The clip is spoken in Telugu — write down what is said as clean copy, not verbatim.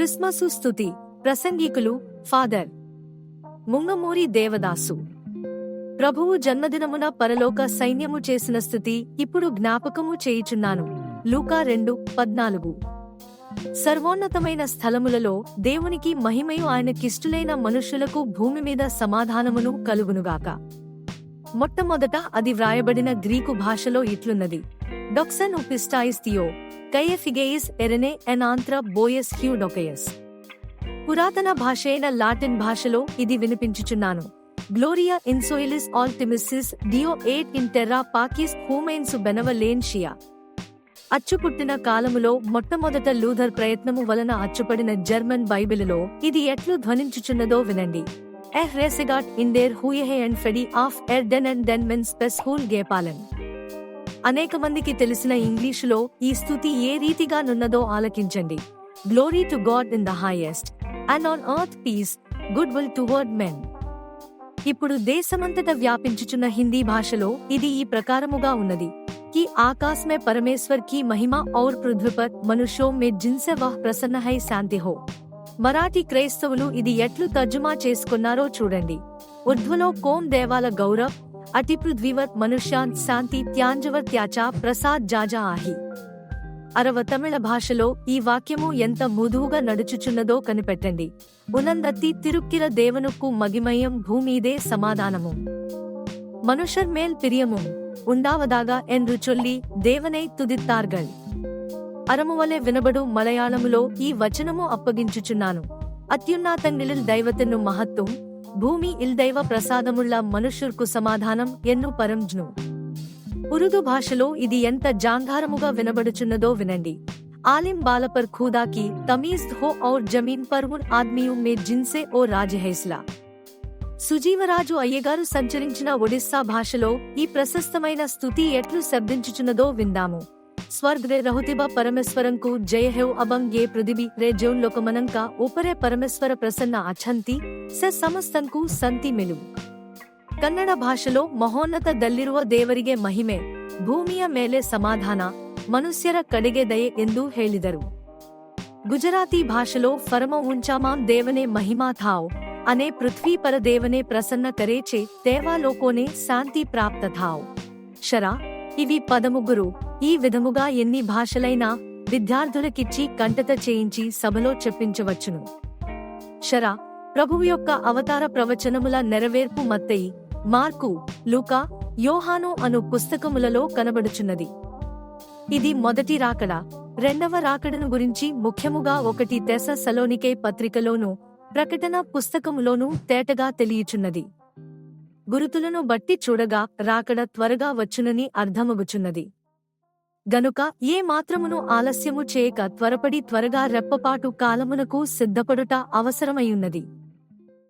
క్రిస్మసు స్తుతి. ప్రసంగికులు ఫాదర్ ముంగమూరి దేవదాసు. ప్రభువు జన్మదినమున పరలోక సైన్యము చేసిన స్తుతి ఇప్పుడు జ్ఞాపకము చేయుచున్నాను. లూకా 2:14. సర్వోన్నతమైన స్థలములలో దేవునికి మహిమయు ఆయనకిష్టులైన మనుష్యులకు భూమి మీద సమాధానమును కలుగునుగాక. మొట్టమొదట అది వ్రాయబడిన గ్రీకు భాషలో ఇట్లున్నది: డొక్సన్ ఉపిస్టాయిస్ థియో కైఎఫిగెయిస్ ఎరెనే ఎనాంత్ర బోయస్ హ్యూడొకయస్. పురాతన భాషైన లాటిన్ భాషలో ఇది వినిపించుచున్నాను: గ్లోరియా ఇన్సోయిలిస్ ఆల్టిమిసిస్ డియో ఎట్ ఇన్ టెర్రా పాకిస్ హూమెన్సు బెనవలేన్షియా. అచ్చుపుట్టిన కాలములో మొట్టమొదట లూథర్ ప్రయత్నము వలన అచ్చుపడిన జర్మన్ బైబిలులో ఇది ఎట్లు ధ్వనించుచున్నదో వినండి: రెసెగాట్ ఇన్ దేర్ హూయెహే అండ్ ఫెడి ఆఫ్ ఎర్డెన్ అండ్ డెన్మెన్ స్పెస్ హూల్ గేపాలన్. అనేక మందికి తెలిసిన ఇంగ్లీషులో ఈ స్తుతి ఏ రీతిగా నున్నదో ఆలకించండి: glory to God in the highest and on earth peace, good will toward men. ఇప్పుడు దేశమంతట వ్యాపించుచున్న హిందీ భాషలో ఇది ఈ ప్రకారముగా ఉన్నది: कि आकाश में परमेश्वर की महिमा और पृथ्वी पर मनुष्यों में जिनसे वह प्रसन्न है शांति हो. మరాఠీ క్రైస్తవులు ఇది ఎట్లు తర్జుమా చేసుకున్నారో చూడండి: ఉర్ధ్వలో కోం దేవాల గౌరవ్ అటి పృథ్వీవర్ మనుష్యాన్ శాంతి త్యాంజవర్ త్యాచా ప్రసాద్ జాజా ఆహి. తమిళ భాషలో ఈ వాక్యము ఎంత మృదువుగా నడుచుచున్నదో కనిపెట్టండి: ఉనందత్తి తిరుక్కిర దేవునుక్కు మగిమయం భూమీదే సమాధానము మనుషర్ మేల్ పిరియము ఉండావదాగా ఎన్రు చొల్లి దేవనై తుదిత్తార్గల్. అరమువలె వినబడు మలయాళములో ఈ వచనము అప్పగించుచున్నాను: అత్యున్నాతంగిలిల్ దైవతెన్ను మహత్వం భూమి ఇల్ దైవ ప్రసాదముళ్ళ మనుష్యుర్కు సమాధానం ఎన్ను పరంజ్ను. ఉరుదు భాషలో ఇది ఎంత జాంఘారముగా వినబడుచున్నదో వినండి: ఆలిం బాలపర్ ఖూదాకి తమీజ్ హో ఔర్ జమీన్ పర్ ఉన్ ఆద్మీయు మే జిన్సే ఓ రాజహైస్లా. సుజీవరాజు అయ్యగారు సంచరించిన ఒడిస్సా భాషలో ఈ ప్రశస్తమైన స్తుతి ఎట్లు శబ్దించుచున్నదో విందాము: స్వర్గ్రే రహుతిబ పరమేశ్వరంకు జయహెవ్ అబం గే పృథివి రే జౌన్ లోకమనంక ఉపరే పరమేశ్వర ప్రసన్న అఛంతి ಸೆ ಸಮಸ್ತಂಕು ಸಂತಿ ಮೆಲು. ಕನ್ನಡ ಭಾಷೆలో ಮಹೋನ್ನತ ದಲ್ಲಿರುವ ದೇವರಿಗೆ ಮಹಿಮೆ, ಭೂಮಿಯ ಮೇಲೆ ಸಮಾಧಾನ, ಮನುಷ್ಯರ ಕಡೆಗೆ ದಯೆ ಎಂದು ಹೇಳಿದರು. ಗುಜರಾತಿ ಭಾಷೆలో ಫರಮ ઊંચામાં દેવને મહિમા થાઓ અને પૃથ્વી પર દેવને પ્રસન્ન કરે છે તેવા લોકોને శాంతి ప్రాప్త થાઓ. శరా ఇవి 13. ఈ విధముగా ఎన్ని భాషలైనా విద్యార్థులకిచ్చి కంటత చేయించి సభలో చెప్పించవచ్చును. శరా ప్రభువు యొక్క అవతార ప్రవచనముల నెరవేర్పు మత్తయి, మార్కు, లూకా, యోహాను అను పుస్తకములలో కనబడుచున్నది. ఇది మొదటి రాకడ. రెండవ రాకడను గురించి ముఖ్యముగా 1 తెస్సలోనికే పత్రికలోను ప్రకటన పుస్తకములోనూ తేటగా తెలియచున్నది. గురుతులను బట్టి చూడగా రాకడ త్వరగా వచ్చునని అర్థమగుచున్నది. గనుక ఏ మాత్రమును ఆలస్యము చేయక త్వరపడి త్వరగా రెప్పపాటు కాలమునకు సిద్ధపడుట అవసరమయ్యున్నది.